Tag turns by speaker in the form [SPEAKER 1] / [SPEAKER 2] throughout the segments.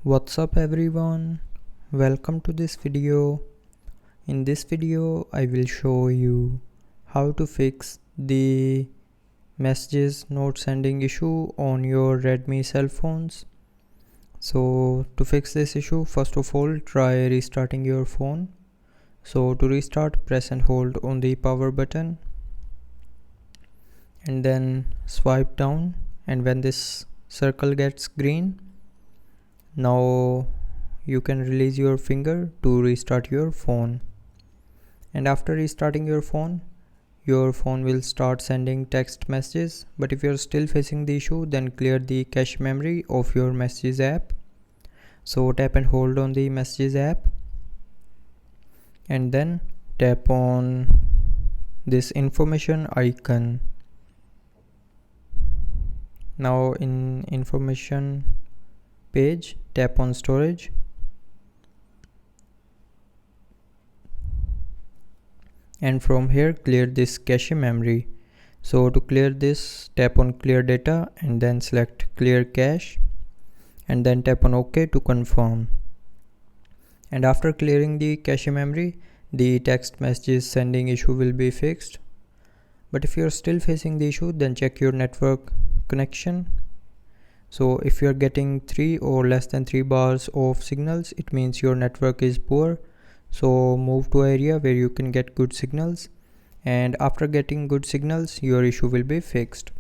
[SPEAKER 1] What's up everyone, welcome to this video. In this video I will show you how to fix the messages not sending issue on your Redmi cell phones. So to fix this issue, first of all try restarting your phone. So to restart, press and hold on the power button and then swipe down, and when this circle gets green, now you can release your finger to restart your phone. And after restarting your phone will start sending text messages. But if you're still facing the issue, then clear the cache memory of your messages app. So tap and hold on the messages app and then tap on this information icon. Now in information page, tap on storage and from here clear this cache memory. So to clear this, tap on clear data and then select clear cache and then tap on OK to confirm. And after clearing the cache memory, the text messages sending issue will be fixed. But if you're still facing the issue, then check your network connection. So if you're getting 3 or less than 3 bars of signals, it means your network is poor. So move to an area where you can get good signals, and after getting good signals your issue will be fixed.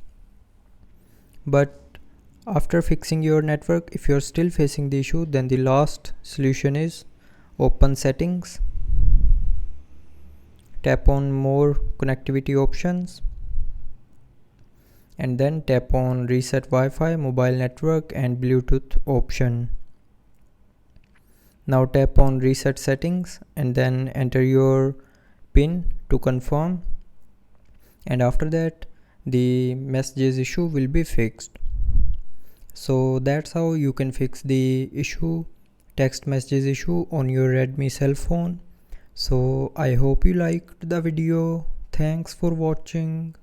[SPEAKER 1] But after fixing your network, if you're still facing the issue, then the last solution is open settings, tap on more connectivity options and then tap on reset Wi-Fi, mobile network and Bluetooth option. Now tap on reset settings and then enter your PIN to confirm, and after that the messages issue will be fixed. So that's how you can fix the text messages issue on your Redmi cell phone. So I hope you liked the video. Thanks for watching.